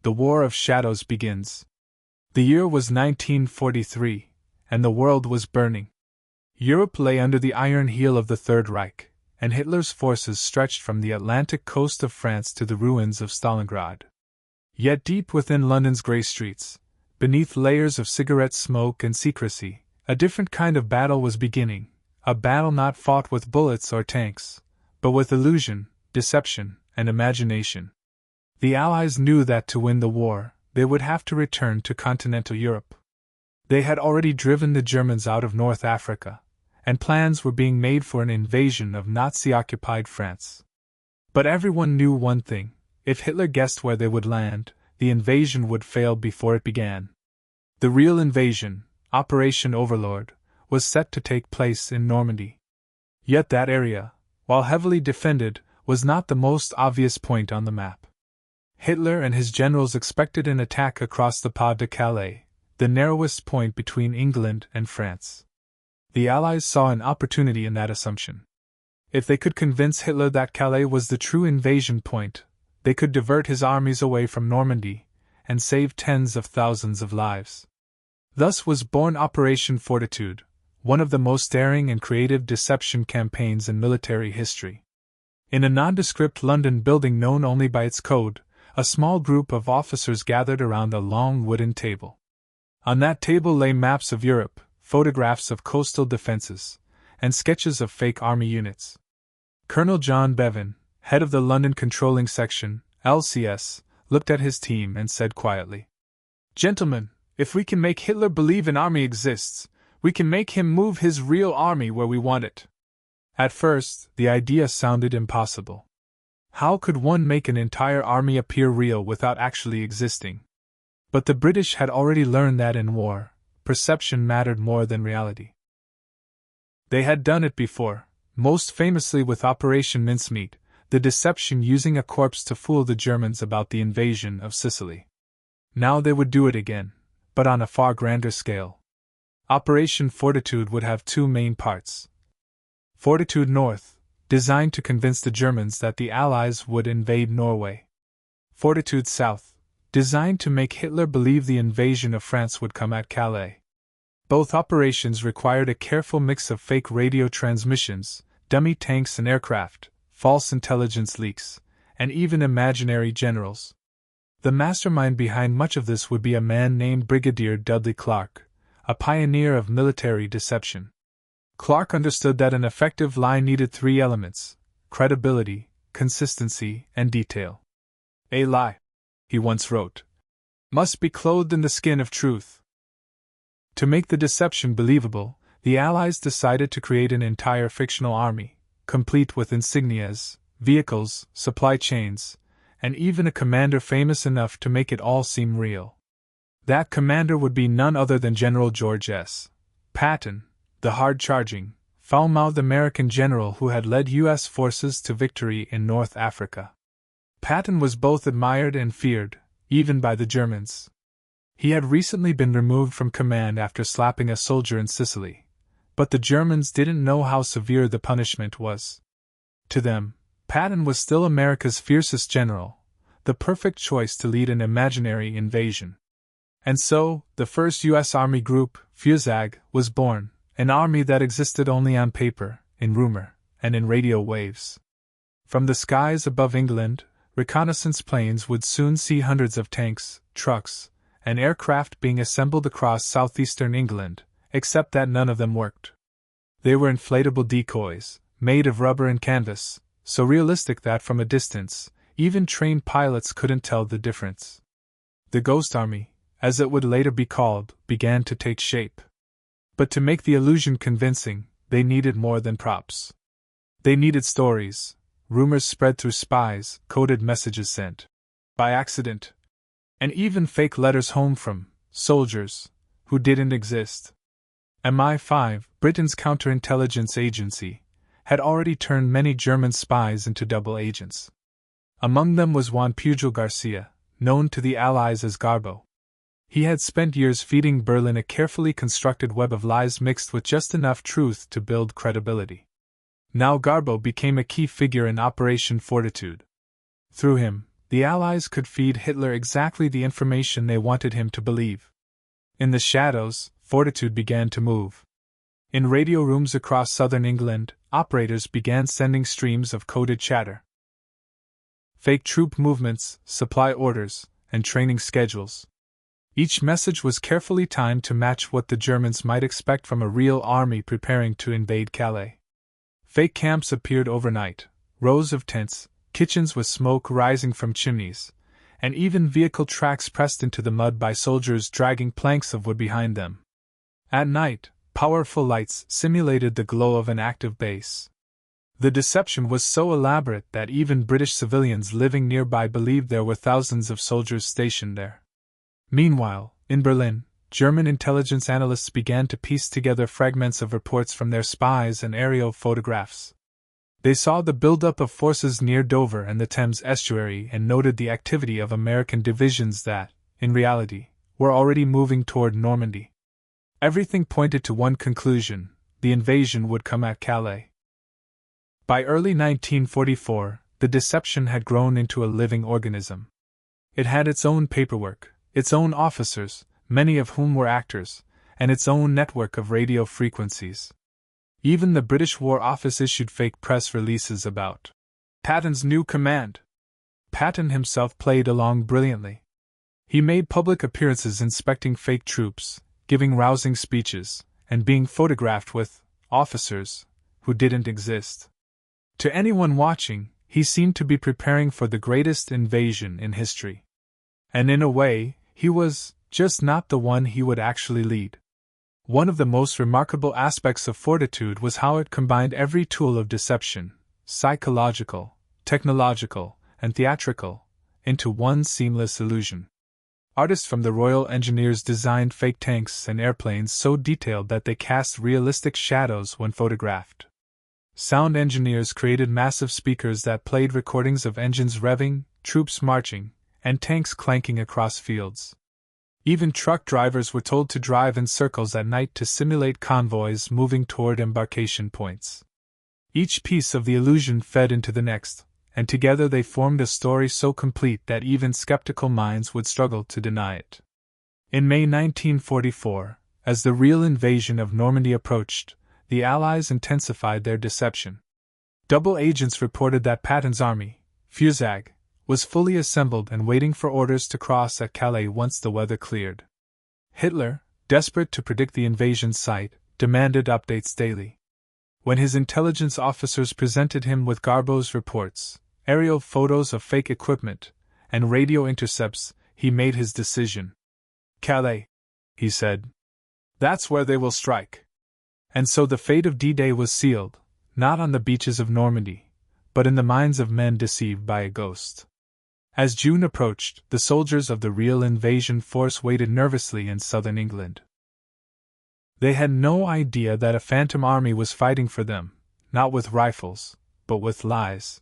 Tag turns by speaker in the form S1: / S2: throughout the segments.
S1: the War of Shadows begins. The year was 1943, and the world was burning. Europe lay under the iron heel of the Third Reich, and Hitler's forces stretched from the Atlantic coast of France to the ruins of Stalingrad. Yet deep within London's grey streets, beneath layers of cigarette smoke and secrecy, a different kind of battle was beginning, a battle not fought with bullets or tanks, but with illusion, deception, and imagination. The Allies knew that to win the war, they would have to return to continental Europe. They had already driven the Germans out of North Africa, and plans were being made for an invasion of Nazi-occupied France. But everyone knew one thing: if Hitler guessed where they would land, the invasion would fail before it began. The real invasion, Operation Overlord, was set to take place in Normandy. Yet that area, while heavily defended, was not the most obvious point on the map. Hitler and his generals expected an attack across the Pas de Calais, the narrowest point between England and France. The Allies saw an opportunity in that assumption. If they could convince Hitler that Calais was the true invasion point, they could divert his armies away from Normandy and save tens of thousands of lives. Thus was born Operation Fortitude, one of the most daring and creative deception campaigns in military history. In a nondescript London building known only by its code, a small group of officers gathered around a long wooden table. On that table lay maps of Europe, photographs of coastal defenses, and sketches of fake army units. Colonel John Bevan, head of the London Controlling Section, LCS, looked at his team and said quietly, "Gentlemen, if we can make Hitler believe an army exists, we can make him move his real army where we want it." At first, the idea sounded impossible. How could one make an entire army appear real without actually existing? But the British had already learned that in war, perception mattered more than reality. They had done it before, most famously with Operation Mincemeat, the deception using a corpse to fool the Germans about the invasion of Sicily. Now they would do it again, but on a far grander scale. Operation Fortitude would have two main parts. Fortitude North, designed to convince the Germans that the Allies would invade Norway. Fortitude South, designed to make Hitler believe the invasion of France would come at Calais. Both operations required a careful mix of fake radio transmissions, dummy tanks and aircraft, false intelligence leaks, and even imaginary generals. The mastermind behind much of this would be a man named Brigadier Dudley Clark, a pioneer of military deception. Clark understood that an effective lie needed three elements: credibility, consistency, and detail. "A lie," he once wrote, "must be clothed in the skin of truth." To make the deception believable, the Allies decided to create an entire fictional army, complete with insignias, vehicles, supply chains, and even a commander famous enough to make it all seem real. That commander would be none other than General George S. Patton, the hard-charging, foul-mouthed American general who had led U.S. forces to victory in North Africa. Patton was both admired and feared, even by the Germans. He had recently been removed from command after slapping a soldier in Sicily, but the Germans didn't know how severe the punishment was. To them, Patton was still America's fiercest general, the perfect choice to lead an imaginary invasion. And so, the first U.S. Army Group, Fusag, was born, an army that existed only on paper, in rumor, and in radio waves. From the skies above England, reconnaissance planes would soon see hundreds of tanks, trucks, and aircraft being assembled across southeastern England, except that none of them worked. They were inflatable decoys, made of rubber and canvas, so realistic that from a distance, even trained pilots couldn't tell the difference. The Ghost Army, as it would later be called, began to take shape. But to make the illusion convincing, they needed more than props. They needed stories, rumors spread through spies, coded messages sent by accident, and even fake letters home from soldiers who didn't exist. MI5, Britain's counterintelligence agency, had already turned many German spies into double agents. Among them was Juan Pujol Garcia, known to the Allies as Garbo. He had spent years feeding Berlin a carefully constructed web of lies mixed with just enough truth to build credibility. Now Garbo became a key figure in Operation Fortitude. Through him, the Allies could feed Hitler exactly the information they wanted him to believe. In the shadows, Fortitude began to move. In radio rooms across southern England, operators began sending streams of coded chatter. Fake troop movements, supply orders, and training schedules. Each message was carefully timed to match what the Germans might expect from a real army preparing to invade Calais. Fake camps appeared overnight, rows of tents, kitchens with smoke rising from chimneys, and even vehicle tracks pressed into the mud by soldiers dragging planks of wood behind them. At night, powerful lights simulated the glow of an active base. The deception was so elaborate that even British civilians living nearby believed there were thousands of soldiers stationed there. Meanwhile, in Berlin, German intelligence analysts began to piece together fragments of reports from their spies and aerial photographs. They saw the buildup of forces near Dover and the Thames estuary and noted the activity of American divisions that, in reality, were already moving toward Normandy. Everything pointed to one conclusion: the invasion would come at Calais. By early 1944, the deception had grown into a living organism. It had its own paperwork, its own officers, many of whom were actors, and its own network of radio frequencies. Even the British War Office issued fake press releases about Patton's new command. Patton himself played along brilliantly. He made public appearances inspecting fake troops, giving rousing speeches, and being photographed with officers who didn't exist. To anyone watching, he seemed to be preparing for the greatest invasion in history. And in a way, he was just not the one he would actually lead. One of the most remarkable aspects of Fortitude was how it combined every tool of deception, psychological, technological, and theatrical, into one seamless illusion. Artists from the Royal Engineers designed fake tanks and airplanes so detailed that they cast realistic shadows when photographed. Sound engineers created massive speakers that played recordings of engines revving, troops marching, and tanks clanking across fields. Even truck drivers were told to drive in circles at night to simulate convoys moving toward embarkation points. Each piece of the illusion fed into the next, and together they formed a story so complete that even skeptical minds would struggle to deny it. In May 1944, as the real invasion of Normandy approached, the Allies intensified their deception. Double agents reported that Patton's army, Fusag, was fully assembled and waiting for orders to cross at Calais once the weather cleared. Hitler, desperate to predict the invasion site, demanded updates daily. When his intelligence officers presented him with Garbo's reports, aerial photos of fake equipment, and radio intercepts, he made his decision. Calais, he said. That's where they will strike. And so the fate of D-Day was sealed, not on the beaches of Normandy, but in the minds of men deceived by a ghost. As June approached, the soldiers of the real invasion force waited nervously in southern England. They had no idea that a phantom army was fighting for them, not with rifles, but with lies.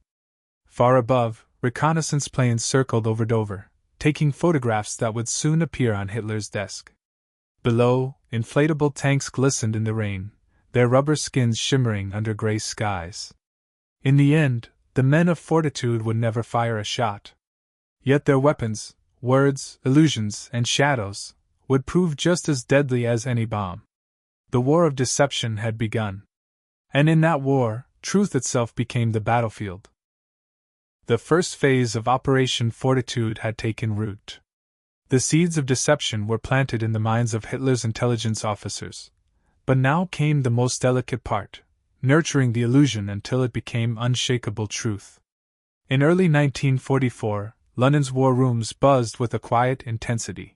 S1: Far above, reconnaissance planes circled over Dover, taking photographs that would soon appear on Hitler's desk. Below, inflatable tanks glistened in the rain, their rubber skins shimmering under gray skies. In the end, the men of Fortitude would never fire a shot. Yet their weapons, words, illusions, and shadows, would prove just as deadly as any bomb. The war of deception had begun. And in that war, truth itself became the battlefield. The first phase of Operation Fortitude had taken root. The seeds of deception were planted in the minds of Hitler's intelligence officers. But now came the most delicate part, nurturing the illusion until it became unshakable truth. In early 1944, London's war rooms buzzed with a quiet intensity.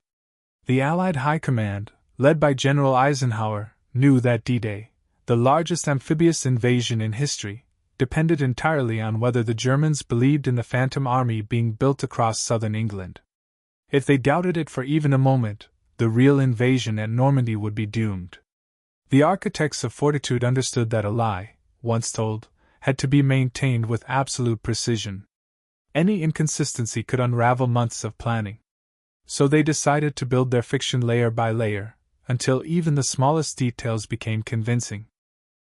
S1: The Allied High Command, led by General Eisenhower, knew that D-Day, the largest amphibious invasion in history, depended entirely on whether the Germans believed in the Phantom Army being built across southern England. If they doubted it for even a moment, the real invasion at Normandy would be doomed. The architects of Fortitude understood that a lie, once told, had to be maintained with absolute precision. Any inconsistency could unravel months of planning. So they decided to build their fiction layer by layer, until even the smallest details became convincing.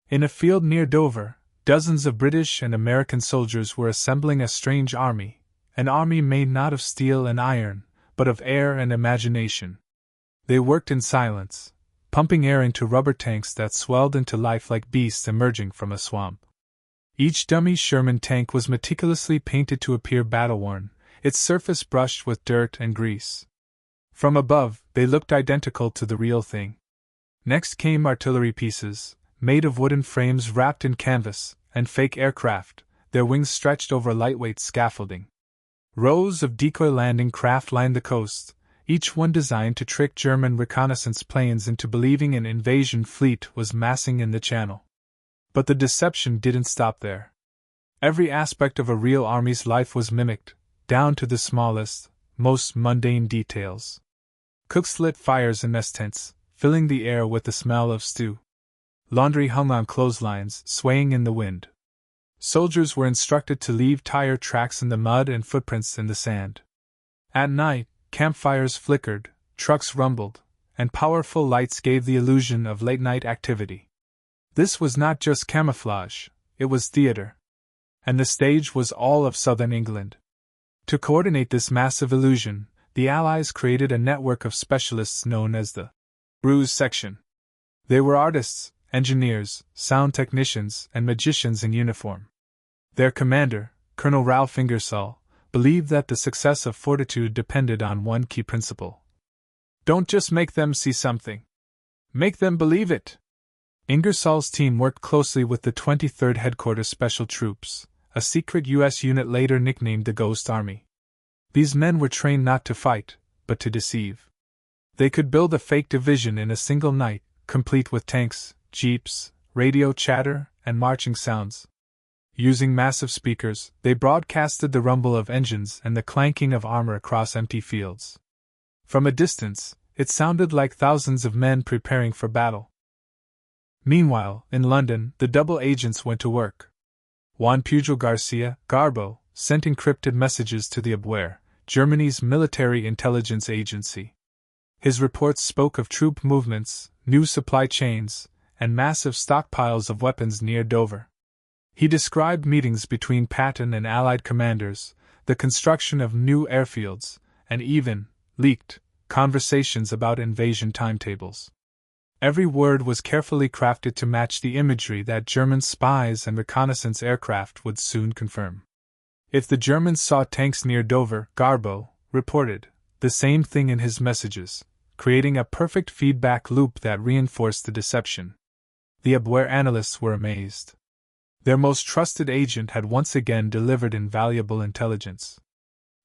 S1: In a field near Dover, dozens of British and American soldiers were assembling a strange army, an army made not of steel and iron, but of air and imagination. They worked in silence, pumping air into rubber tanks that swelled into life like beasts emerging from a swamp. Each dummy Sherman tank was meticulously painted to appear battle-worn, its surface brushed with dirt and grease. From above, they looked identical to the real thing. Next came artillery pieces, made of wooden frames wrapped in canvas, and fake aircraft, their wings stretched over lightweight scaffolding. Rows of decoy landing craft lined the coast, each one designed to trick German reconnaissance planes into believing an invasion fleet was massing in the channel. But the deception didn't stop there. Every aspect of a real army's life was mimicked, down to the smallest, most mundane details. Cooks lit fires in mess tents, filling the air with the smell of stew. Laundry hung on clotheslines, swaying in the wind. Soldiers were instructed to leave tire tracks in the mud and footprints in the sand. At night, campfires flickered, trucks rumbled, and powerful lights gave the illusion of late-night activity. This was not just camouflage, it was theater. And the stage was all of southern England. To coordinate this massive illusion, the Allies created a network of specialists known as the Ruse Section. They were artists, engineers, sound technicians, and magicians in uniform. Their commander, Colonel Ralph Ingersoll, believed that the success of Fortitude depended on one key principle. Don't just make them see something. Make them believe it. Ingersoll's team worked closely with the 23rd Headquarters Special Troops, a secret U.S. unit later nicknamed the Ghost Army. These men were trained not to fight, but to deceive. They could build a fake division in a single night, complete with tanks, jeeps, radio chatter, and marching sounds. Using massive speakers, they broadcasted the rumble of engines and the clanking of armor across empty fields. From a distance, it sounded like thousands of men preparing for battle. Meanwhile, in London, the double agents went to work. Juan Pujol Garcia, Garbo, sent encrypted messages to the WWII, Germany's military intelligence agency. His reports spoke of troop movements, new supply chains, and massive stockpiles of weapons near Dover. He described meetings between Patton and Allied commanders, the construction of new airfields, and even, leaked, conversations about invasion timetables. Every word was carefully crafted to match the imagery that German spies and reconnaissance aircraft would soon confirm. If the Germans saw tanks near Dover, Garbo reported the same thing in his messages, creating a perfect feedback loop that reinforced the deception. The WWII analysts were amazed. Their most trusted agent had once again delivered invaluable intelligence.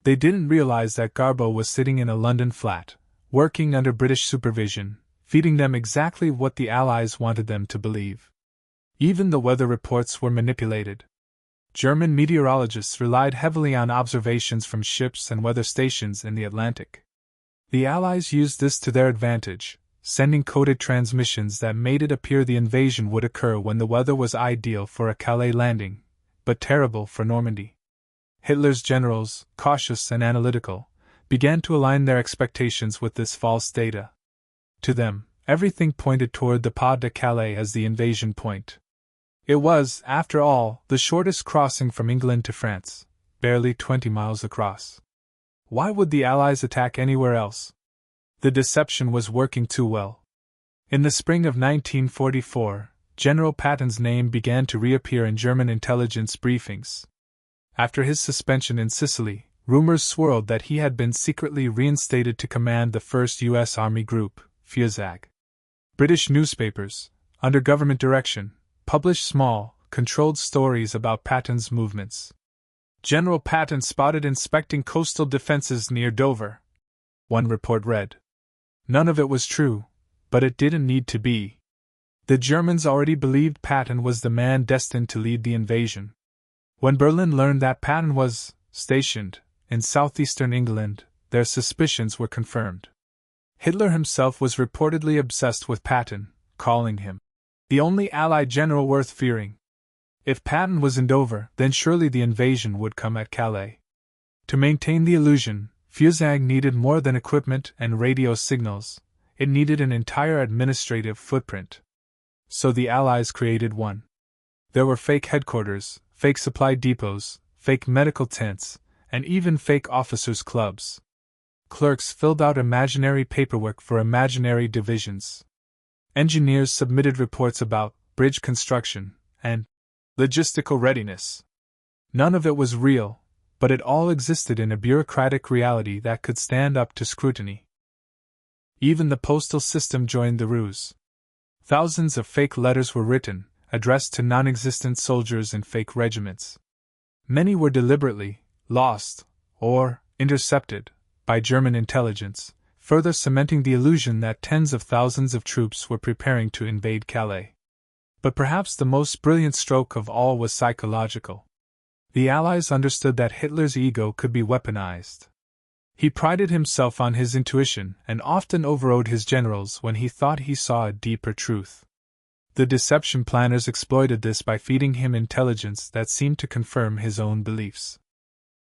S1: They didn't realize that Garbo was sitting in a London flat, working under British supervision, feeding them exactly what the Allies wanted them to believe. Even the weather reports were manipulated. German meteorologists relied heavily on observations from ships and weather stations in the Atlantic. The Allies used this to their advantage, sending coded transmissions that made it appear the invasion would occur when the weather was ideal for a Calais landing, but terrible for Normandy. Hitler's generals, cautious and analytical, began to align their expectations with this false data. To them, everything pointed toward the Pas de Calais as the invasion point. It was, after all, the shortest crossing from England to France, barely 20 miles across. Why would the Allies attack anywhere else? The deception was working too well. In the spring of 1944, General Patton's name began to reappear in German intelligence briefings. After his suspension in Sicily, rumors swirled that he had been secretly reinstated to command the 1st U.S. Army Group, FUSAG. British newspapers, under government direction, published small, controlled stories about Patton's movements. General Patton spotted inspecting coastal defenses near Dover. One report read. None of it was true, but it didn't need to be. The Germans already believed Patton was the man destined to lead the invasion. When Berlin learned that Patton was stationed in southeastern England, their suspicions were confirmed. Hitler himself was reportedly obsessed with Patton, calling him the only Allied general worth fearing. If Patton was in Dover, then surely the invasion would come at Calais. To maintain the illusion, FUSAG needed more than equipment and radio signals, it needed an entire administrative footprint. So the Allies created one. There were fake headquarters, fake supply depots, fake medical tents, and even fake officers' clubs. Clerks filled out imaginary paperwork for imaginary divisions. Engineers submitted reports about bridge construction and logistical readiness. None of it was real, but it all existed in a bureaucratic reality that could stand up to scrutiny. Even the postal system joined the ruse. Thousands of fake letters were written, addressed to non-existent soldiers in fake regiments. Many were deliberately lost or intercepted by German intelligence, further cementing the illusion that tens of thousands of troops were preparing to invade Calais. But perhaps the most brilliant stroke of all was psychological. The Allies understood that Hitler's ego could be weaponized. He prided himself on his intuition and often overrode his generals when he thought he saw a deeper truth. The deception planners exploited this by feeding him intelligence that seemed to confirm his own beliefs.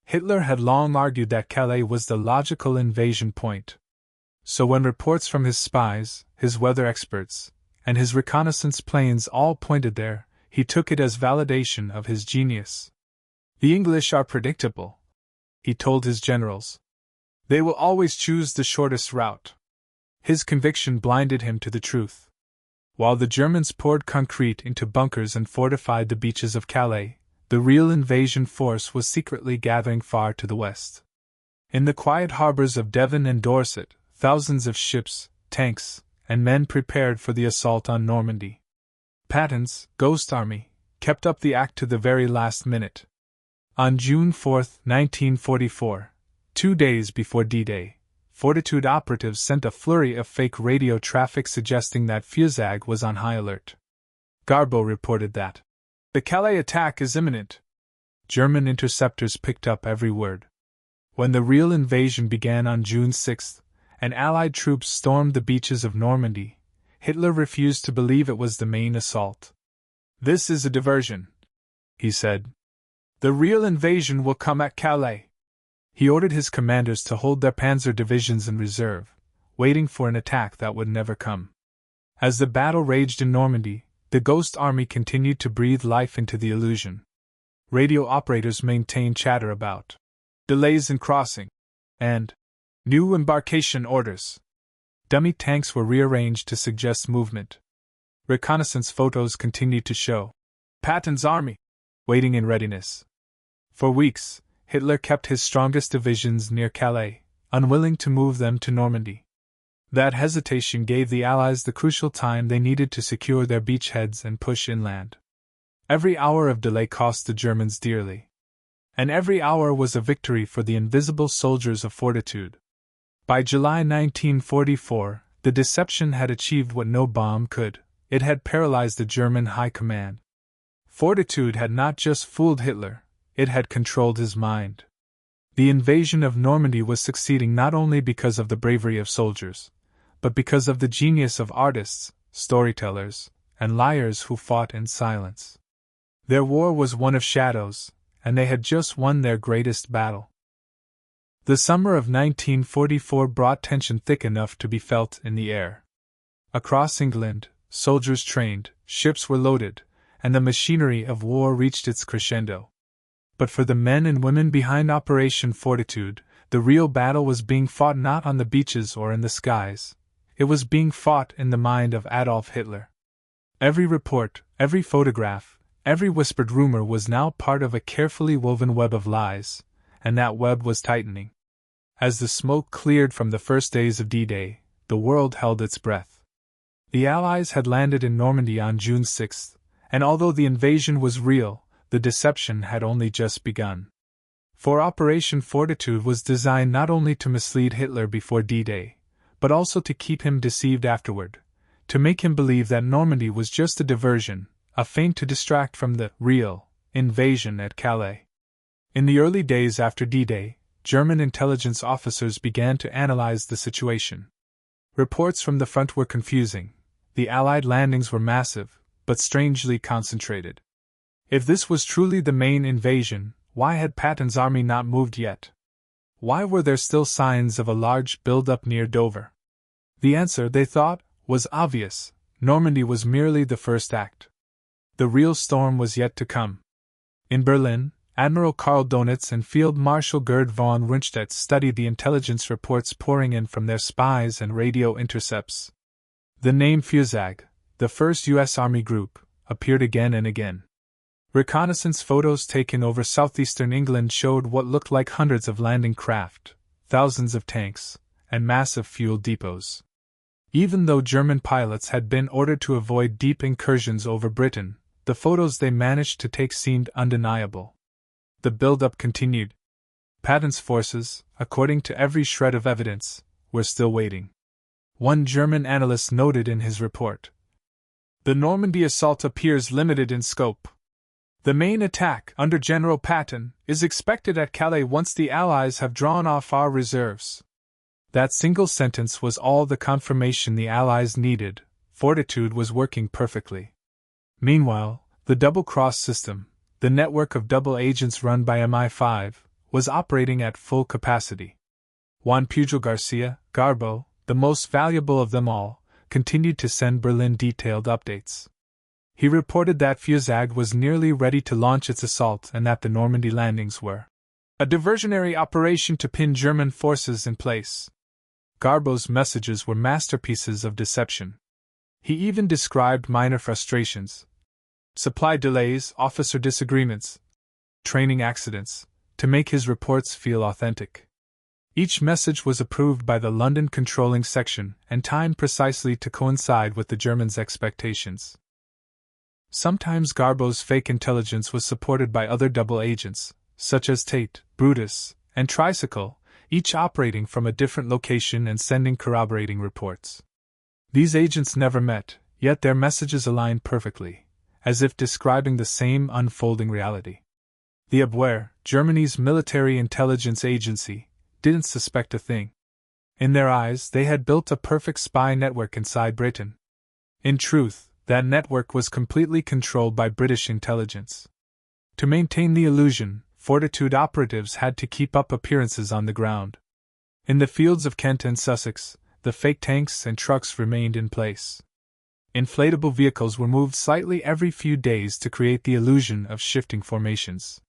S1: Hitler had long argued that Calais was the logical invasion point. So when reports from his spies, his weather experts, and his reconnaissance planes all pointed there, he took it as validation of his genius. "The English are predictable," he told his generals. "They will always choose the shortest route." His conviction blinded him to the truth. While the Germans poured concrete into bunkers and fortified the beaches of Calais, the real invasion force was secretly gathering far to the west. In the quiet harbors of Devon and Dorset, thousands of ships, tanks, and men prepared for the assault on Normandy. Patton's Ghost Army kept up the act to the very last minute. On June 4, 1944, 2 days before D-Day, Fortitude operatives sent a flurry of fake radio traffic suggesting that Fusag was on high alert. Garbo reported that the Calais attack is imminent. German interceptors picked up every word. When the real invasion began on June 6, and Allied troops stormed the beaches of Normandy, Hitler refused to believe it was the main assault. "This is a diversion," he said. "The real invasion will come at Calais." He ordered his commanders to hold their panzer divisions in reserve, waiting for an attack that would never come. As the battle raged in Normandy, the Ghost Army continued to breathe life into the illusion. Radio operators maintained chatter about delays in crossing and new embarkation orders. Dummy tanks were rearranged to suggest movement. Reconnaissance photos continued to show Patton's army waiting in readiness. For weeks, Hitler kept his strongest divisions near Calais, unwilling to move them to Normandy. That hesitation gave the Allies the crucial time they needed to secure their beachheads and push inland. Every hour of delay cost the Germans dearly. And every hour was a victory for the invisible soldiers of Fortitude. By July 1944, the deception had achieved what no bomb could. It had paralyzed the German high command. Fortitude had not just fooled Hitler, it had controlled his mind. The invasion of Normandy was succeeding not only because of the bravery of soldiers, but because of the genius of artists, storytellers, and liars who fought in silence. Their war was one of shadows, and they had just won their greatest battle. The summer of 1944 brought tension thick enough to be felt in the air. Across England, soldiers trained, ships were loaded, and the machinery of war reached its crescendo. But for the men and women behind Operation Fortitude, the real battle was being fought not on the beaches or in the skies. It was being fought in the mind of Adolf Hitler. Every report, every photograph, every whispered rumor was now part of a carefully woven web of lies, and that web was tightening. As the smoke cleared from the first days of D-Day, the world held its breath. The Allies had landed in Normandy on June 6, and although the invasion was real, the deception had only just begun. For Operation Fortitude was designed not only to mislead Hitler before D-Day, but also to keep him deceived afterward, to make him believe that Normandy was just a diversion, a feint to distract from the real invasion at Calais. In the early days after D-Day, German intelligence officers began to analyze the situation. Reports from the front were confusing. The Allied landings were massive, but strangely concentrated. If this was truly the main invasion, why had Patton's army not moved yet? Why were there still signs of a large build-up near Dover? The answer, they thought, was obvious. Normandy was merely the first act. The real storm was yet to come. In Berlin, Admiral Karl Donitz and Field Marshal Gerd von Rundstedt studied the intelligence reports pouring in from their spies and radio intercepts. The name FUSAG, the first U.S. Army group, appeared again and again. Reconnaissance photos taken over southeastern England showed what looked like hundreds of landing craft, thousands of tanks, and massive fuel depots. Even though German pilots had been ordered to avoid deep incursions over Britain, the photos they managed to take seemed undeniable. The build-up continued. Patton's forces, according to every shred of evidence, were still waiting. One German analyst noted in his report, "The Normandy assault appears limited in scope. The main attack, under General Patton, is expected at Calais once the Allies have drawn off our reserves." That single sentence was all the confirmation the Allies needed. Fortitude was working perfectly. Meanwhile, the double-cross system, the network of double agents run by MI5, was operating at full capacity. Juan Pujol Garcia, Garbo, the most valuable of them all, continued to send Berlin detailed updates. He reported that FUSAG was nearly ready to launch its assault and that the Normandy landings were a diversionary operation to pin German forces in place. Garbo's messages were masterpieces of deception. He even described minor frustrations, supply delays, officer disagreements, training accidents, to make his reports feel authentic. Each message was approved by the London controlling section and timed precisely to coincide with the Germans' expectations. Sometimes Garbo's fake intelligence was supported by other double agents, such as Tate, Brutus, and Tricycle, each operating from a different location and sending corroborating reports. These agents never met, yet their messages aligned perfectly, as if describing the same unfolding reality. The Abwehr, Germany's military intelligence agency, didn't suspect a thing. In their eyes, they had built a perfect spy network inside Britain. In truth, that network was completely controlled by British intelligence. To maintain the illusion, Fortitude operatives had to keep up appearances on the ground. In the fields of Kent and Sussex, the fake tanks and trucks remained in place. Inflatable vehicles were moved slightly every few days to create the illusion of shifting formations.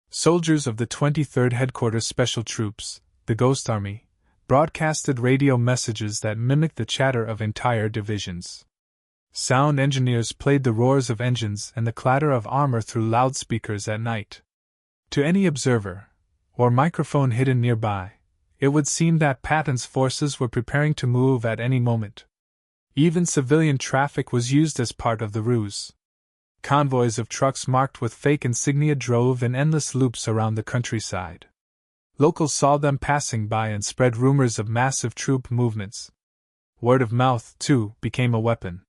S1: Soldiers of the 23rd Headquarters Special Troops, the Ghost Army, broadcasted radio messages that mimicked the chatter of entire divisions. Sound engineers played the roars of engines and the clatter of armor through loudspeakers at night. To any observer, or microphone hidden nearby, it would seem that Patton's forces were preparing to move at any moment. Even civilian traffic was used as part of the ruse. Convoys of trucks marked with fake insignia drove in endless loops around the countryside. Locals saw them passing by and spread rumors of massive troop movements. Word of mouth, too, became a weapon.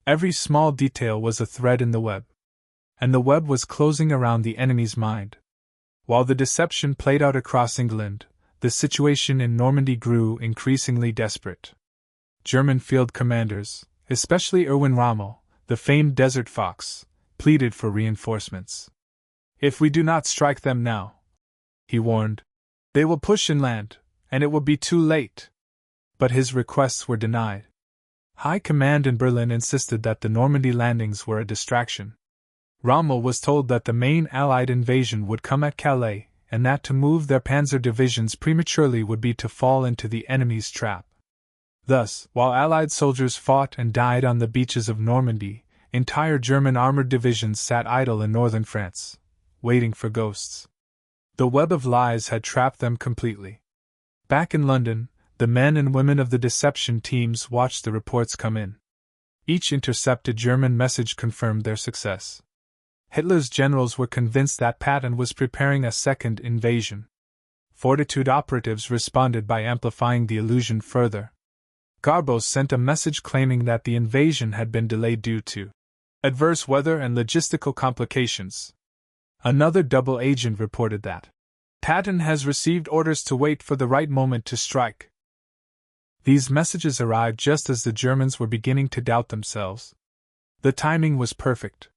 S1: Every small detail was a thread in the web. And the web was closing around the enemy's mind. While the deception played out across England, the situation in Normandy grew increasingly desperate. German field commanders, especially Erwin Rommel, the famed Desert Fox, pleaded for reinforcements. "If we do not strike them now," he warned, "they will push inland, and it will be too late." But his requests were denied. High command in Berlin insisted that the Normandy landings were a distraction. Rommel was told that the main Allied invasion would come at Calais, and that to move their panzer divisions prematurely would be to fall into the enemy's trap. Thus, while Allied soldiers fought and died on the beaches of Normandy, entire German armored divisions sat idle in northern France, waiting for ghosts. The web of lies had trapped them completely. Back in London, the men and women of the deception teams watched the reports come in. Each intercepted German message confirmed their success. Hitler's generals were convinced that Patton was preparing a second invasion. Fortitude operatives responded by amplifying the illusion further. Garbo sent a message claiming that the invasion had been delayed due to adverse weather and logistical complications. Another double agent reported that Patton has received orders to wait for the right moment to strike. These messages arrived just as the Germans were beginning to doubt themselves. The timing was perfect.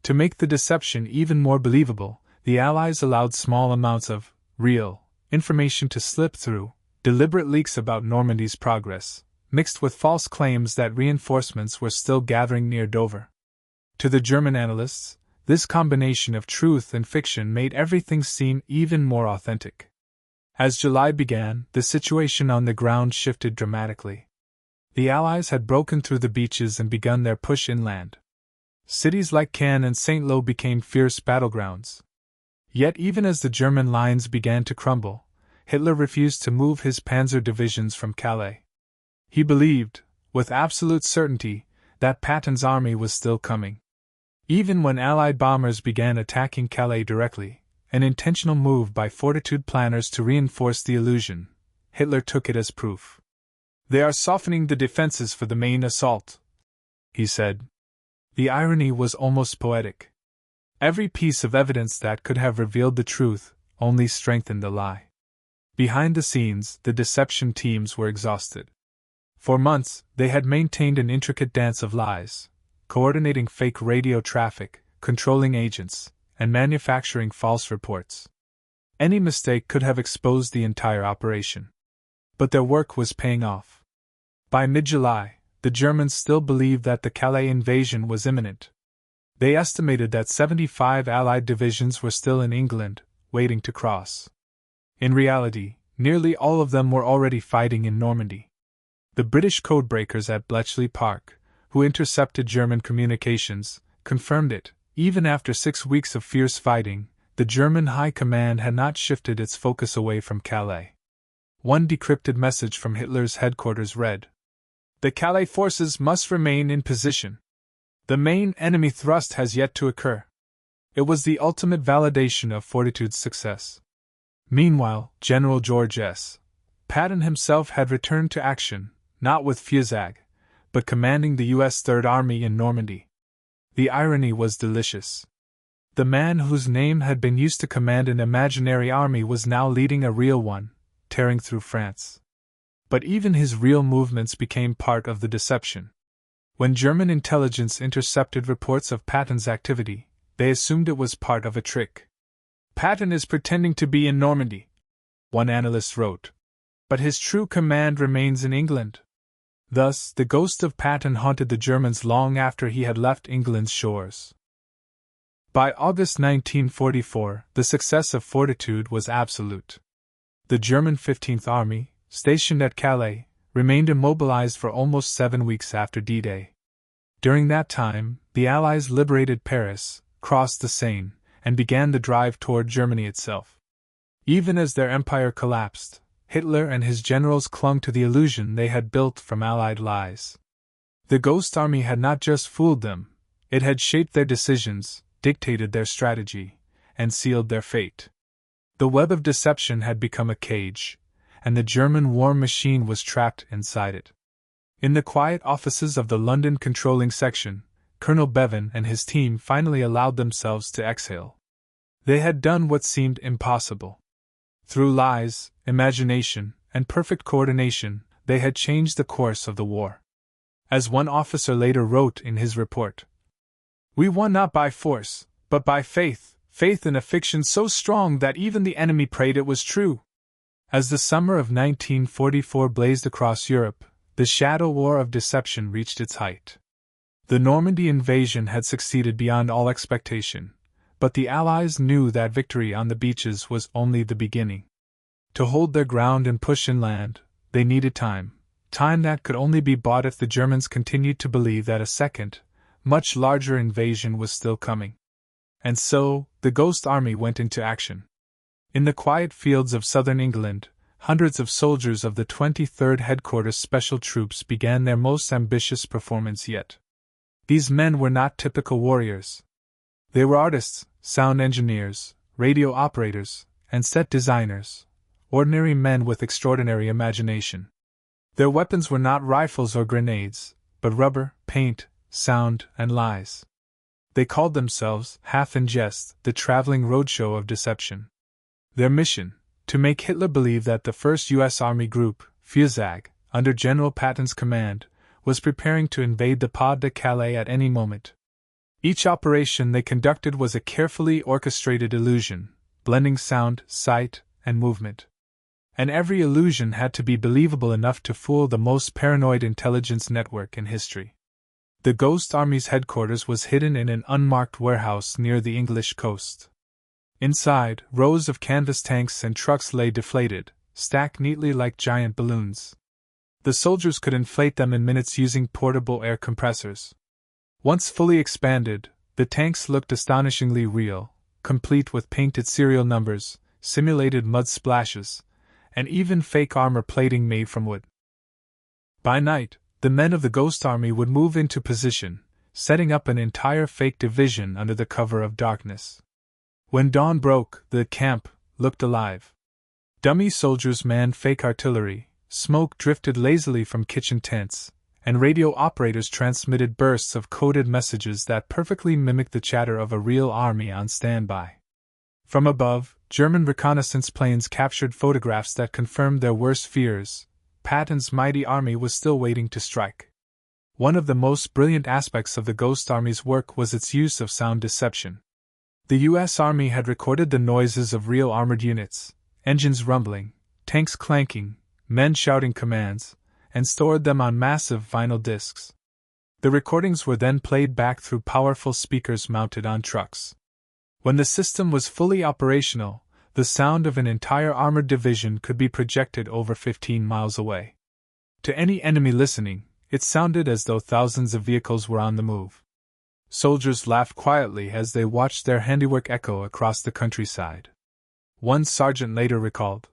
S1: To make the deception even more believable, the Allies allowed small amounts of real information to slip through, deliberate leaks about Normandy's progress, mixed with false claims that reinforcements were still gathering near Dover. To the German analysts, This combination of truth and fiction made everything seem even more authentic. As July began, the situation on the ground shifted dramatically. The Allies had broken through the beaches and begun their push inland. Cities like Caen and St. Lo became fierce battlegrounds. Yet even as the German lines began to crumble, Hitler refused to move his panzer divisions from Calais. He believed, with absolute certainty, that Patton's army was still coming. Even when Allied bombers began attacking Calais directly, an intentional move by Fortitude planners to reinforce the illusion, Hitler took it as proof. "They are softening the defenses for the main assault," he said. The irony was almost poetic. Every piece of evidence that could have revealed the truth only strengthened the lie. Behind the scenes, the deception teams were exhausted. For months, they had maintained an intricate dance of lies, coordinating fake radio traffic, controlling agents, and manufacturing false reports. Any mistake could have exposed the entire operation. But their work was paying off. By mid-July, the Germans still believed that the Calais invasion was imminent. They estimated that 75 Allied divisions were still in England, waiting to cross. In reality, nearly all of them were already fighting in Normandy. The British codebreakers at Bletchley Park, who intercepted German communications, confirmed it. Even after 6 weeks of fierce fighting, the German High Command had not shifted its focus away from Calais. One decrypted message from Hitler's headquarters read, "The Calais forces must remain in position. The main enemy thrust has yet to occur." It was the ultimate validation of Fortitude's success. Meanwhile, General George S. Patton himself had returned to action, not with Fusag, but commanding the U.S. Third Army in Normandy. The irony was delicious. The man whose name had been used to command an imaginary army was now leading a real one, tearing through France. But even his real movements became part of the deception. When German intelligence intercepted reports of Patton's activity, they assumed it was part of a trick. "Patton is pretending to be in Normandy," one analyst wrote. "But his true command remains in England." Thus, the ghost of Patton haunted the Germans long after he had left England's shores. By August 1944, the success of Fortitude was absolute. The German 15th Army, stationed at Calais, remained immobilized for almost 7 weeks after D-Day. During that time, the Allies liberated Paris, crossed the Seine, and began the drive toward Germany itself. Even as their empire collapsed, Hitler and his generals clung to the illusion they had built from Allied lies. The Ghost Army had not just fooled them, it had shaped their decisions, dictated their strategy, and sealed their fate. The web of deception had become a cage, and the German war machine was trapped inside it. In the quiet offices of the London Controlling Section, Colonel Bevan and his team finally allowed themselves to exhale. They had done what seemed impossible. Through lies, imagination, and perfect coordination, they had changed the course of the war. As one officer later wrote in his report, "We won not by force, but by faith, faith in a fiction so strong that even the enemy prayed it was true." As the summer of 1944 blazed across Europe, the shadow war of deception reached its height. The Normandy invasion had succeeded beyond all expectation, but the Allies knew that victory on the beaches was only the beginning. To hold their ground and push inland, they needed time that could only be bought if the Germans continued to believe that a second, much larger invasion was still coming. And so, the Ghost Army went into action. In the quiet fields of southern England, hundreds of soldiers of the 23rd Headquarters Special Troops began their most ambitious performance yet. These men were not typical warriors. They were artists, sound engineers, radio operators, and set designers, ordinary men with extraordinary imagination. Their weapons were not rifles or grenades, but rubber, paint, sound, and lies. They called themselves, half in jest, the traveling roadshow of deception. Their mission, to make Hitler believe that the 1st U.S. Army Group, Fusag, under General Patton's command, was preparing to invade the Pas de Calais at any moment. Each operation they conducted was a carefully orchestrated illusion, blending sound, sight, and movement. And every illusion had to be believable enough to fool the most paranoid intelligence network in history. The Ghost Army's headquarters was hidden in an unmarked warehouse near the English coast. Inside, rows of canvas tanks and trucks lay deflated, stacked neatly like giant balloons. The soldiers could inflate them in minutes using portable air compressors. Once fully expanded, the tanks looked astonishingly real, complete with painted serial numbers, simulated mud splashes, and even fake armor plating made from wood. By night, the men of the Ghost Army would move into position, setting up an entire fake division under the cover of darkness. When dawn broke, the camp looked alive. Dummy soldiers manned fake artillery, smoke drifted lazily from kitchen tents, and radio operators transmitted bursts of coded messages that perfectly mimicked the chatter of a real army on standby. From above, German reconnaissance planes captured photographs that confirmed their worst fears. Patton's mighty army was still waiting to strike. One of the most brilliant aspects of the Ghost Army's work was its use of sound deception. The U.S. Army had recorded the noises of real armored units, engines rumbling, tanks clanking, men shouting commands, and stored them on massive vinyl discs. The recordings were then played back through powerful speakers mounted on trucks. When the system was fully operational, the sound of an entire armored division could be projected over 15 miles away. To any enemy listening, it sounded as though thousands of vehicles were on the move. Soldiers laughed quietly as they watched their handiwork echo across the countryside. One sergeant later recalled,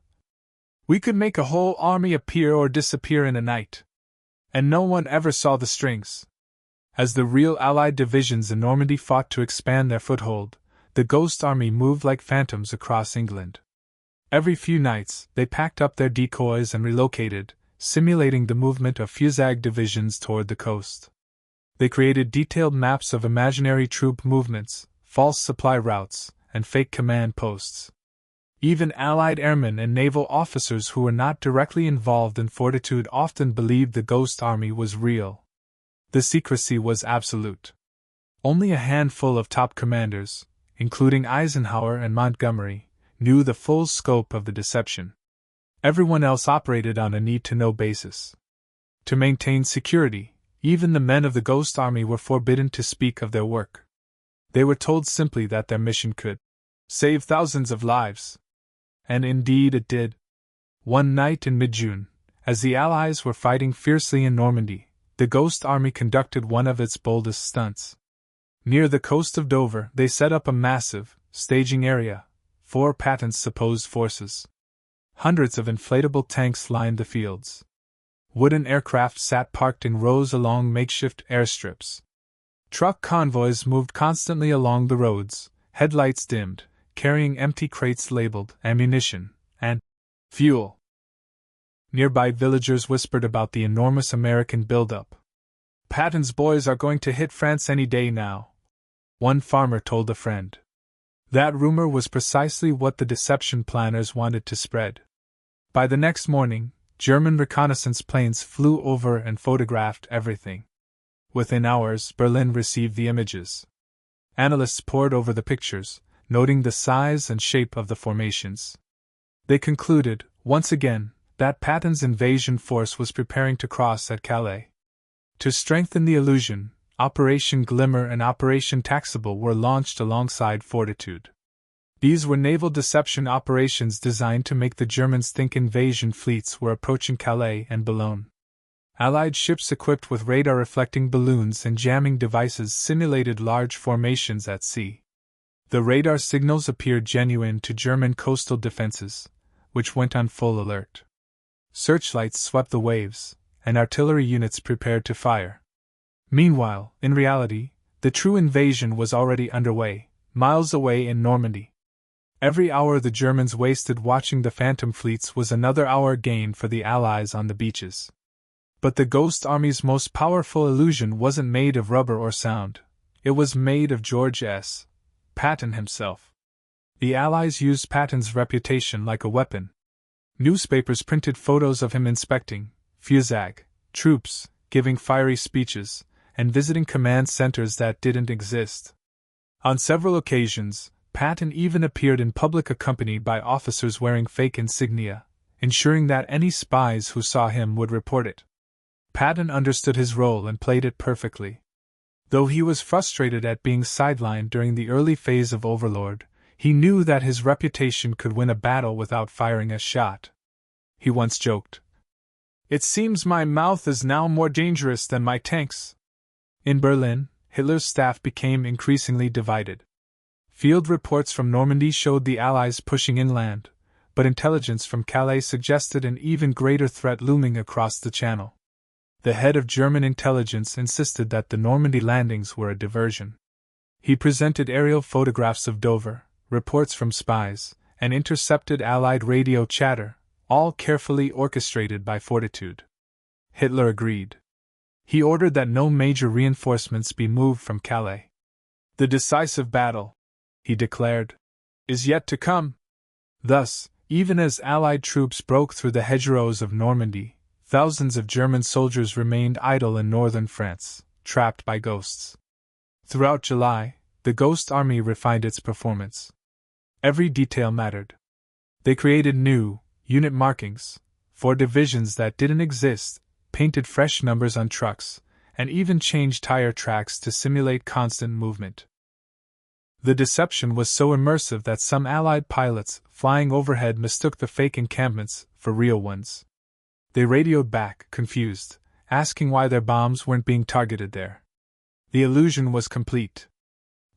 S1: "We could make a whole army appear or disappear in a night. And no one ever saw the strings." As the real Allied divisions in Normandy fought to expand their foothold, the Ghost Army moved like phantoms across England. Every few nights, they packed up their decoys and relocated, simulating the movement of fusag divisions toward the coast. They created detailed maps of imaginary troop movements, false supply routes, and fake command posts. Even Allied airmen and naval officers who were not directly involved in Fortitude often believed the Ghost Army was real. The secrecy was absolute. Only a handful of top commanders, including Eisenhower and Montgomery, knew the full scope of the deception. Everyone else operated on a need-to-know basis. To maintain security, even the men of the Ghost Army were forbidden to speak of their work. They were told simply that their mission could save thousands of lives. And indeed it did. One night in mid-June, as the Allies were fighting fiercely in Normandy, the Ghost Army conducted one of its boldest stunts. Near the coast of Dover, they set up a massive staging area for Patton's supposed forces. Hundreds of inflatable tanks lined the fields. Wooden aircraft sat parked in rows along makeshift airstrips. Truck convoys moved constantly along the roads, headlights dimmed, carrying empty crates labeled ammunition and fuel. Nearby villagers whispered about the enormous American buildup. "Patton's boys are going to hit France any day now," one farmer told a friend. That rumor was precisely what the deception planners wanted to spread. By the next morning, German reconnaissance planes flew over and photographed everything. Within hours, Berlin received the images. Analysts pored over the pictures, noting the size and shape of the formations. They concluded, once again, that Patton's invasion force was preparing to cross at Calais. To strengthen the illusion, Operation Glimmer and Operation Taxable were launched alongside Fortitude. These were naval deception operations designed to make the Germans think invasion fleets were approaching Calais and Boulogne. Allied ships equipped with radar-reflecting balloons and jamming devices simulated large formations at sea. The radar signals appeared genuine to German coastal defenses, which went on full alert. Searchlights swept the waves, and artillery units prepared to fire. Meanwhile, in reality, the true invasion was already underway, miles away in Normandy. Every hour the Germans wasted watching the phantom fleets was another hour gained for the Allies on the beaches. But the Ghost Army's most powerful illusion wasn't made of rubber or sound. It was made of George S. Patton himself. The Allies used Patton's reputation like a weapon. Newspapers printed photos of him inspecting fusag troops, giving fiery speeches, and visiting command centers that didn't exist. On several occasions, Patton even appeared in public accompanied by officers wearing fake insignia, ensuring that any spies who saw him would report it. Patton understood his role and played it perfectly. Though he was frustrated at being sidelined during the early phase of Overlord, he knew that his reputation could win a battle without firing a shot. He once joked, "It seems my mouth is now more dangerous than my tanks." In Berlin, Hitler's staff became increasingly divided. Field reports from Normandy showed the Allies pushing inland, but intelligence from Calais suggested an even greater threat looming across the Channel. The head of German intelligence insisted that the Normandy landings were a diversion. He presented aerial photographs of Dover, reports from spies, and intercepted Allied radio chatter, all carefully orchestrated by Fortitude. Hitler agreed. He ordered that no major reinforcements be moved from Calais. "The decisive battle," he declared, "is yet to come." Thus, even as Allied troops broke through the hedgerows of Normandy, thousands of German soldiers remained idle in northern France, trapped by ghosts. Throughout July, the Ghost Army refined its performance. Every detail mattered. They created new, unit markings for divisions that didn't exist, painted fresh numbers on trucks, and even changed tire tracks to simulate constant movement. The deception was so immersive that some Allied pilots flying overhead mistook the fake encampments for real ones. They radioed back, confused, asking why their bombs weren't being targeted there. The illusion was complete.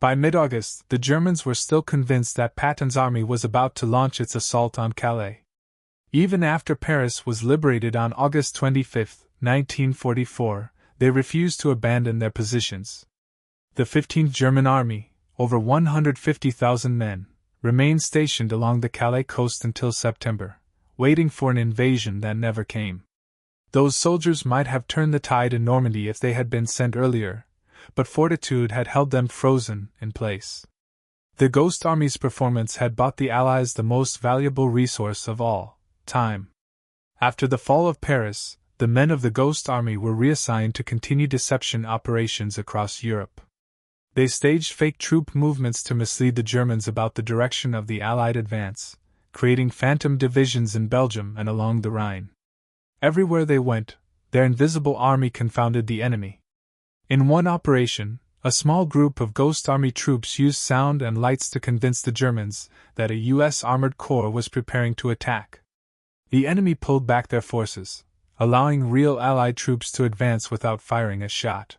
S1: By mid-August, the Germans were still convinced that Patton's army was about to launch its assault on Calais. Even after Paris was liberated on August 25, 1944, they refused to abandon their positions. The 15th German Army, over 150,000 men, remained stationed along the Calais coast until September, waiting for an invasion that never came. Those soldiers might have turned the tide in Normandy if they had been sent earlier, but Fortitude had held them frozen in place. The Ghost Army's performance had bought the Allies the most valuable resource of all, time. After the fall of Paris, the men of the Ghost Army were reassigned to continue deception operations across Europe. They staged fake troop movements to mislead the Germans about the direction of the Allied advance, creating phantom divisions in Belgium and along the Rhine. Everywhere they went, their invisible army confounded the enemy. In one operation, a small group of Ghost Army troops used sound and lights to convince the Germans that a U.S. armored corps was preparing to attack. The enemy pulled back their forces, allowing real Allied troops to advance without firing a shot.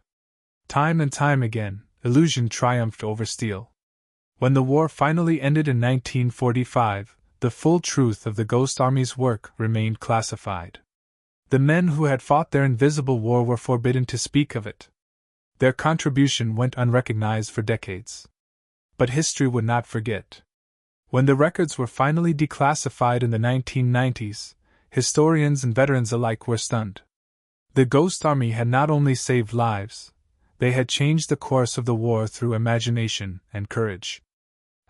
S1: Time and time again, illusion triumphed over steel. When the war finally ended in 1945, the full truth of the Ghost Army's work remained classified. The men who had fought their invisible war were forbidden to speak of it. Their contribution went unrecognized for decades. But history would not forget. When the records were finally declassified in the 1990s, historians and veterans alike were stunned. The Ghost Army had not only saved lives, they had changed the course of the war through imagination and courage.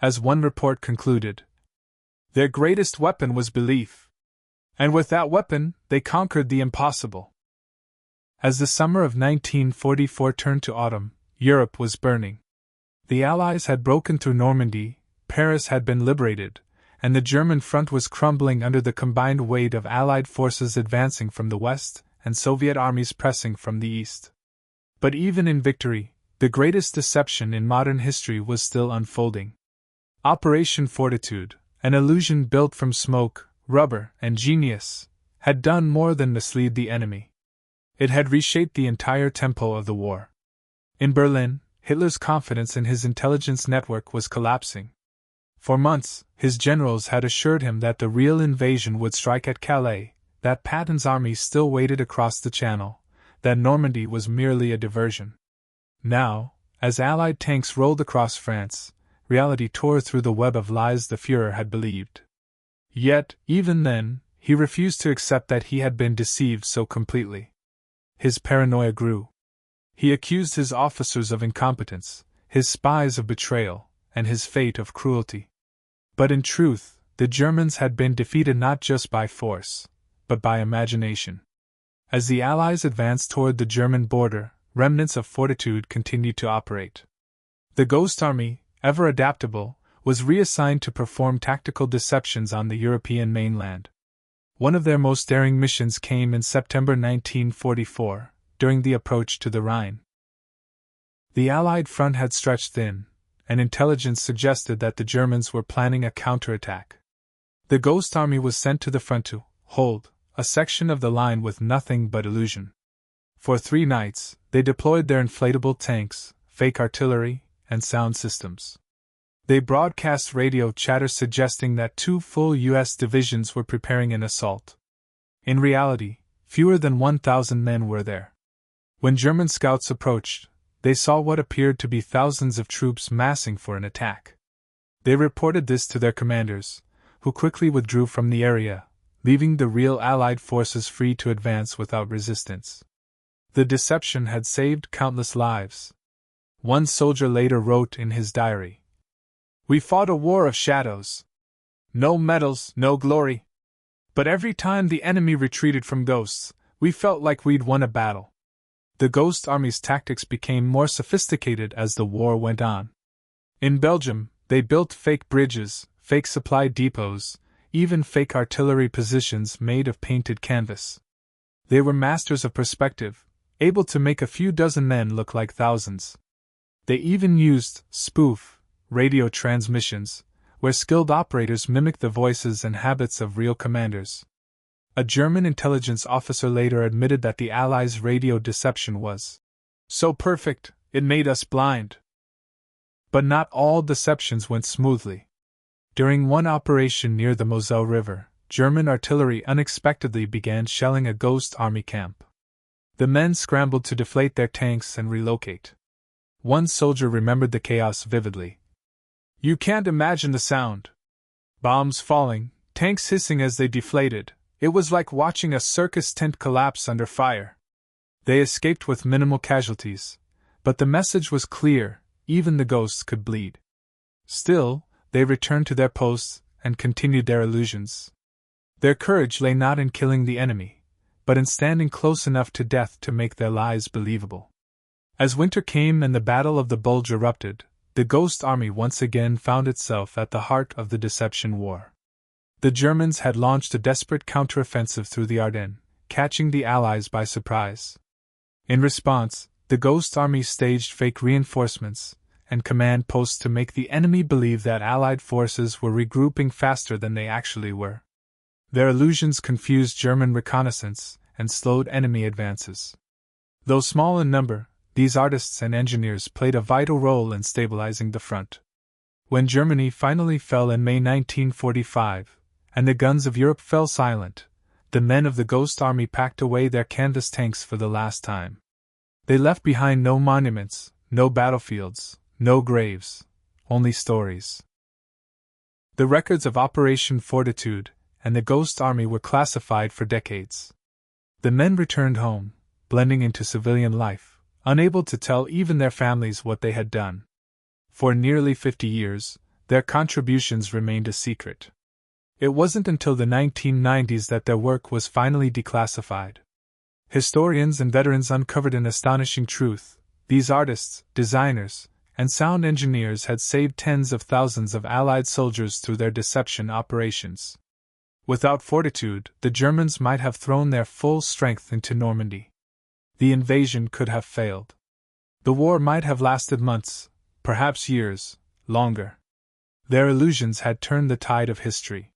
S1: As one report concluded, their greatest weapon was belief. And with that weapon, they conquered the impossible. As the summer of 1944 turned to autumn, Europe was burning. The Allies had broken through Normandy, Paris had been liberated, and the German front was crumbling under the combined weight of Allied forces advancing from the west and Soviet armies pressing from the east. But even in victory, the greatest deception in modern history was still unfolding. Operation Fortitude, an illusion built from smoke, rubber, and genius, had done more than mislead the enemy. It had reshaped the entire tempo of the war. In Berlin, Hitler's confidence in his intelligence network was collapsing. For months, his generals had assured him that the real invasion would strike at Calais, that Patton's army still waited across the Channel, that Normandy was merely a diversion. Now, as Allied tanks rolled across France, reality tore through the web of lies the Führer had believed. Yet, even then, he refused to accept that he had been deceived so completely. His paranoia grew. He accused his officers of incompetence, his spies of betrayal, and his fate of cruelty. But in truth, the Germans had been defeated not just by force, but by imagination. As the Allies advanced toward the German border, remnants of Fortitude continued to operate. The Ghost Army, ever adaptable, was reassigned to perform tactical deceptions on the European mainland. One of their most daring missions came in September 1944, during the approach to the Rhine. The Allied front had stretched thin, and intelligence suggested that the Germans were planning a counterattack. The Ghost Army was sent to the front to hold a section of the line with nothing but illusion. For 3 nights, they deployed their inflatable tanks, fake artillery, and sound systems. They broadcast radio chatter suggesting that 2 full U.S. divisions were preparing an assault. In reality, fewer than 1,000 men were there. When German scouts approached, they saw what appeared to be thousands of troops massing for an attack. They reported this to their commanders, who quickly withdrew from the area, leaving the real Allied forces free to advance without resistance. The deception had saved countless lives. One soldier later wrote in his diary, "We fought a war of shadows. No medals, no glory. But every time the enemy retreated from ghosts, we felt like we'd won a battle." The Ghost Army's tactics became more sophisticated as the war went on. In Belgium, they built fake bridges, fake supply depots, even fake artillery positions made of painted canvas. They were masters of perspective, able to make a few dozen men look like thousands. They even used spoof radio transmissions, where skilled operators mimicked the voices and habits of real commanders. A German intelligence officer later admitted that the Allies' radio deception was so perfect, it made us blind. But not all deceptions went smoothly. During one operation near the Moselle River, German artillery unexpectedly began shelling a Ghost Army camp. The men scrambled to deflate their tanks and relocate. One soldier remembered the chaos vividly. "You can't imagine the sound. Bombs falling, tanks hissing as they deflated. It was like watching a circus tent collapse under fire." They escaped with minimal casualties, but the message was clear: even the ghosts could bleed. Still, they returned to their posts and continued their illusions. Their courage lay not in killing the enemy, but in standing close enough to death to make their lies believable. As winter came and the Battle of the Bulge erupted, the Ghost Army once again found itself at the heart of the deception war. The Germans had launched a desperate counteroffensive through the Ardennes, catching the Allies by surprise. In response, the Ghost Army staged fake reinforcements and command posts to make the enemy believe that Allied forces were regrouping faster than they actually were. Their illusions confused German reconnaissance and slowed enemy advances. Though small in number, these artists and engineers played a vital role in stabilizing the front. When Germany finally fell in May 1945, and the guns of Europe fell silent, the men of the Ghost Army packed away their canvas tanks for the last time. They left behind no monuments, no battlefields, no graves, only stories. The records of Operation Fortitude and the Ghost Army were classified for decades. The men returned home, blending into civilian life, unable to tell even their families what they had done. For nearly 50 years, their contributions remained a secret. It wasn't until the 1990s that their work was finally declassified. Historians and veterans uncovered an astonishing truth: these artists, designers, and sound engineers had saved tens of thousands of Allied soldiers through their deception operations. Without Fortitude, the Germans might have thrown their full strength into Normandy. The invasion could have failed. The war might have lasted months, perhaps years, longer. Their illusions had turned the tide of history.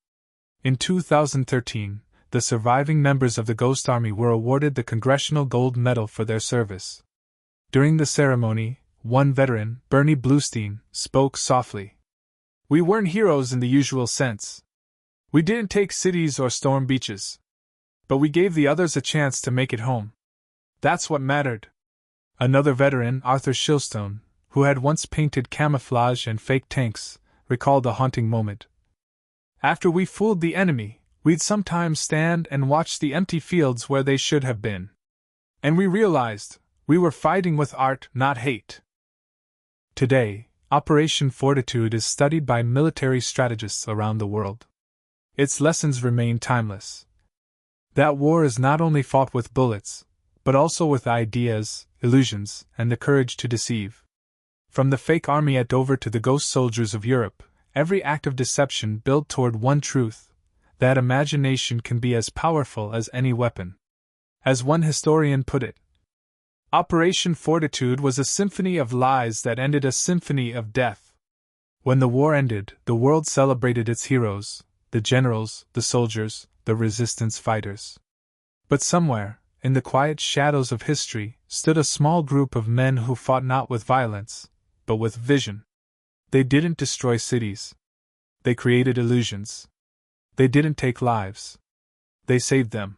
S1: In 2013, the surviving members of the Ghost Army were awarded the Congressional Gold Medal for their service. During the ceremony, one veteran, Bernie Bluestein, spoke softly. "We weren't heroes in the usual sense. We didn't take cities or storm beaches. But we gave the others a chance to make it home. That's what mattered." Another veteran, Arthur Shilstone, who had once painted camouflage and fake tanks, recalled a haunting moment. "After we fooled the enemy, we'd sometimes stand and watch the empty fields where they should have been. And we realized we were fighting with art, not hate." Today, Operation Fortitude is studied by military strategists around the world. Its lessons remain timeless. That war is not only fought with bullets, but also with ideas, illusions, and the courage to deceive. From the fake army at Dover to the ghost soldiers of Europe, every act of deception built toward one truth: that imagination can be as powerful as any weapon. As one historian put it, Operation Fortitude was a symphony of lies that ended a symphony of death. When the war ended, the world celebrated its heroes, the generals, the soldiers, the resistance fighters. But somewhere, in the quiet shadows of history, stood a small group of men who fought not with violence, but with vision. They didn't destroy cities. They created illusions. They didn't take lives. They saved them.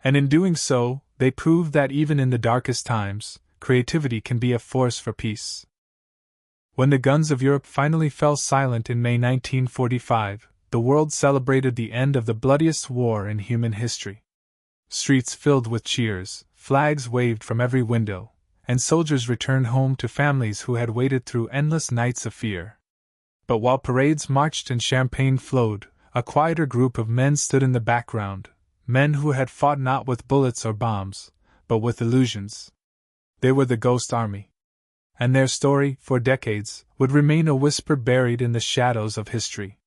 S1: And in doing so, they proved that even in the darkest times, creativity can be a force for peace. When the guns of Europe finally fell silent in May 1945, the world celebrated the end of the bloodiest war in human history. Streets filled with cheers, flags waved from every window, and soldiers returned home to families who had waited through endless nights of fear. But while parades marched and champagne flowed, a quieter group of men stood in the background, men who had fought not with bullets or bombs, but with illusions. They were the Ghost Army. And their story, for decades, would remain a whisper buried in the shadows of history.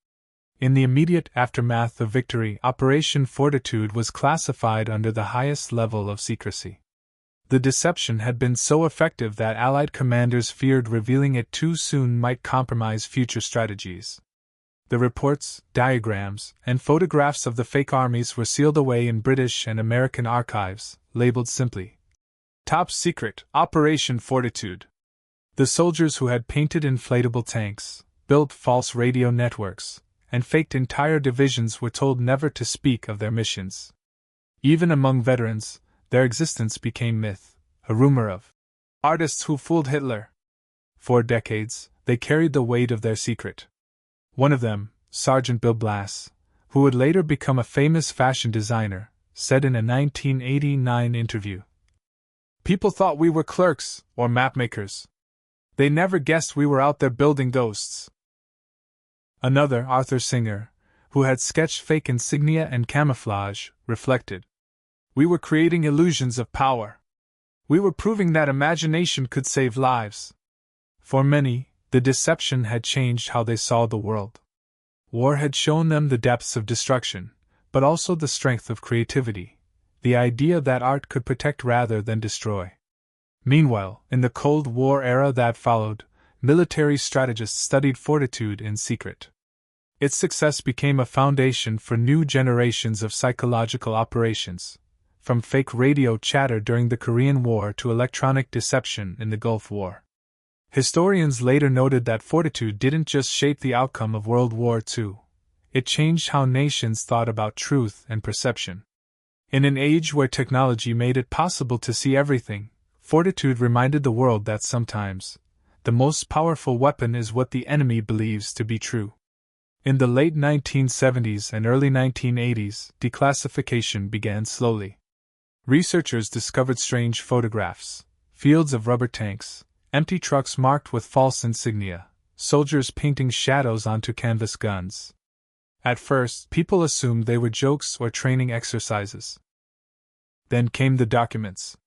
S1: In the immediate aftermath of victory, Operation Fortitude was classified under the highest level of secrecy. The deception had been so effective that Allied commanders feared revealing it too soon might compromise future strategies. The reports, diagrams, and photographs of the fake armies were sealed away in British and American archives, labeled simply, "Top Secret, Operation Fortitude." The soldiers who had painted inflatable tanks, built false radio networks, and faked entire divisions were told never to speak of their missions. Even among veterans, their existence became myth, a rumor of artists who fooled Hitler. For decades, they carried the weight of their secret. One of them, Sergeant Bill Blass, who would later become a famous fashion designer, said in a 1989 interview, "People thought we were clerks or mapmakers. They never guessed we were out there building ghosts." Another, Arthur Singer, who had sketched fake insignia and camouflage, reflected, "We were creating illusions of power. We were proving that imagination could save lives." For many, the deception had changed how they saw the world. War had shown them the depths of destruction, but also the strength of creativity, the idea that art could protect rather than destroy. Meanwhile, in the Cold War era that followed, military strategists studied fortitude in secret. Its success became a foundation for new generations of psychological operations, from fake radio chatter during the Korean War to electronic deception in the Gulf War. Historians later noted that fortitude didn't just shape the outcome of World War II, it changed how nations thought about truth and perception. In an age where technology made it possible to see everything, fortitude reminded the world that sometimes, the most powerful weapon is what the enemy believes to be true. In the late 1970s and early 1980s, declassification began slowly. Researchers discovered strange photographs, fields of rubber tanks, empty trucks marked with false insignia, soldiers painting shadows onto canvas guns. At first, people assumed they were jokes or training exercises. Then came the documents.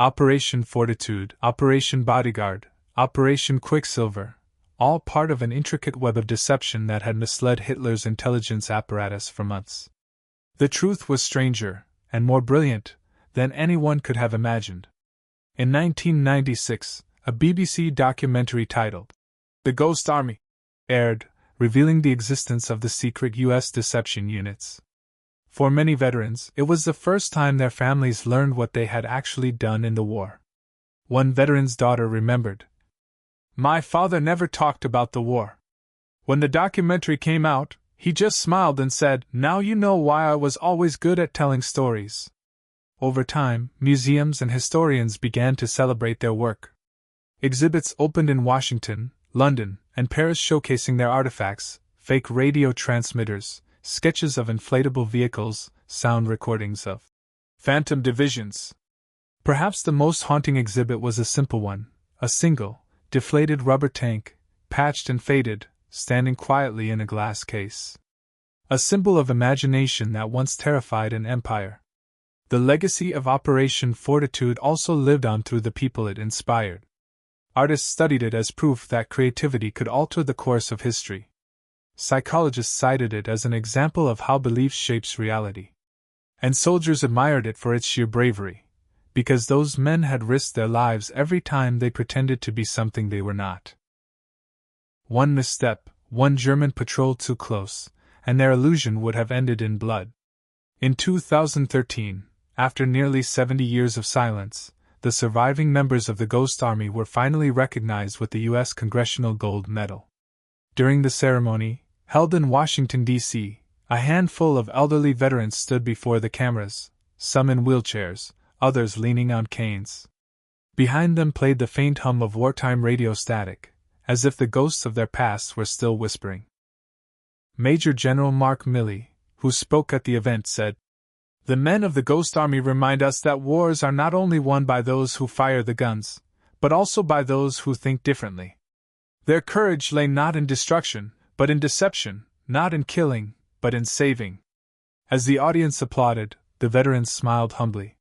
S1: Operation Fortitude, Operation Bodyguard, Operation Quicksilver, all part of an intricate web of deception that had misled Hitler's intelligence apparatus for months. The truth was stranger, and more brilliant, than anyone could have imagined. In 1996, a BBC documentary titled The Ghost Army aired, revealing the existence of the secret U.S. deception units. For many veterans, it was the first time their families learned what they had actually done in the war. One veteran's daughter remembered, "My father never talked about the war. When the documentary came out, he just smiled and said, 'Now you know why I was always good at telling stories.'" Over time, museums and historians began to celebrate their work. Exhibits opened in Washington, London, and Paris showcasing their artifacts, fake radio transmitters, sketches of inflatable vehicles, sound recordings of phantom divisions. Perhaps the most haunting exhibit was a simple one, a single, deflated rubber tank, patched and faded, standing quietly in a glass case. A symbol of imagination that once terrified an empire. The legacy of Operation Fortitude also lived on through the people it inspired. Artists studied it as proof that creativity could alter the course of history. Psychologists cited it as an example of how belief shapes reality. And soldiers admired it for its sheer bravery, because those men had risked their lives every time they pretended to be something they were not. One misstep, one German patrol too close, and their illusion would have ended in blood. In 2013, after nearly 70 years of silence, the surviving members of the Ghost Army were finally recognized with the U.S. Congressional Gold Medal. During the ceremony, held in Washington, D.C., a handful of elderly veterans stood before the cameras, some in wheelchairs, others leaning on canes. Behind them played the faint hum of wartime radio static, as if the ghosts of their past were still whispering. Major General Mark Milley, who spoke at the event, said, "The men of the Ghost Army remind us that wars are not only won by those who fire the guns, but also by those who think differently. Their courage lay not in destruction, but in deception, not in killing, but in saving." As the audience applauded, the veterans smiled humbly.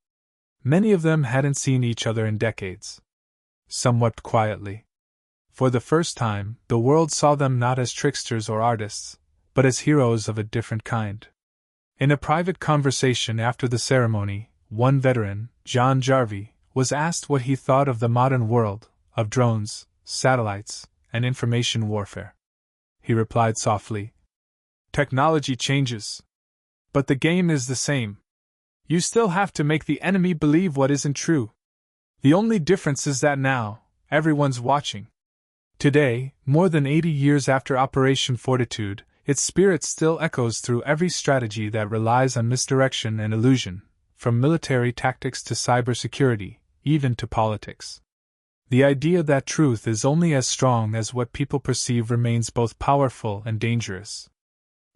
S1: Many of them hadn't seen each other in decades. Some wept quietly. For the first time, the world saw them not as tricksters or artists, but as heroes of a different kind. In a private conversation after the ceremony, one veteran, John Jarvie, was asked what he thought of the modern world, of drones, satellites, and information warfare. He replied softly, "Technology changes. But the game is the same. You still have to make the enemy believe what isn't true. The only difference is that now, everyone's watching." Today, more than 80 years after Operation Fortitude, its spirit still echoes through every strategy that relies on misdirection and illusion, from military tactics to cybersecurity, even to politics. The idea that truth is only as strong as what people perceive remains both powerful and dangerous.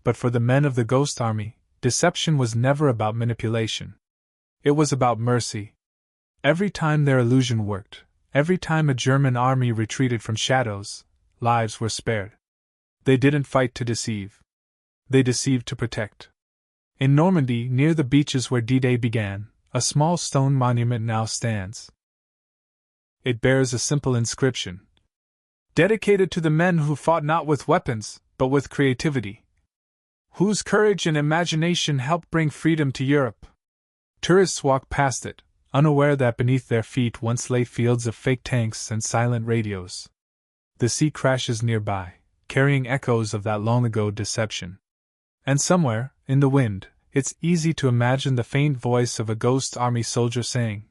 S1: But for the men of the Ghost Army, deception was never about manipulation. It was about mercy. Every time their illusion worked, every time a German army retreated from shadows, lives were spared. They didn't fight to deceive. They deceived to protect. In Normandy, near the beaches where D-Day began, a small stone monument now stands. It bears a simple inscription, dedicated to the men who fought not with weapons, but with creativity, whose courage and imagination helped bring freedom to Europe. Tourists walk past it, unaware that beneath their feet once lay fields of fake tanks and silent radios. The sea crashes nearby, carrying echoes of that long-ago deception. And somewhere, in the wind, it's easy to imagine the faint voice of a Ghost Army soldier saying,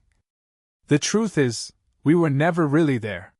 S1: "The truth is, we were never really there."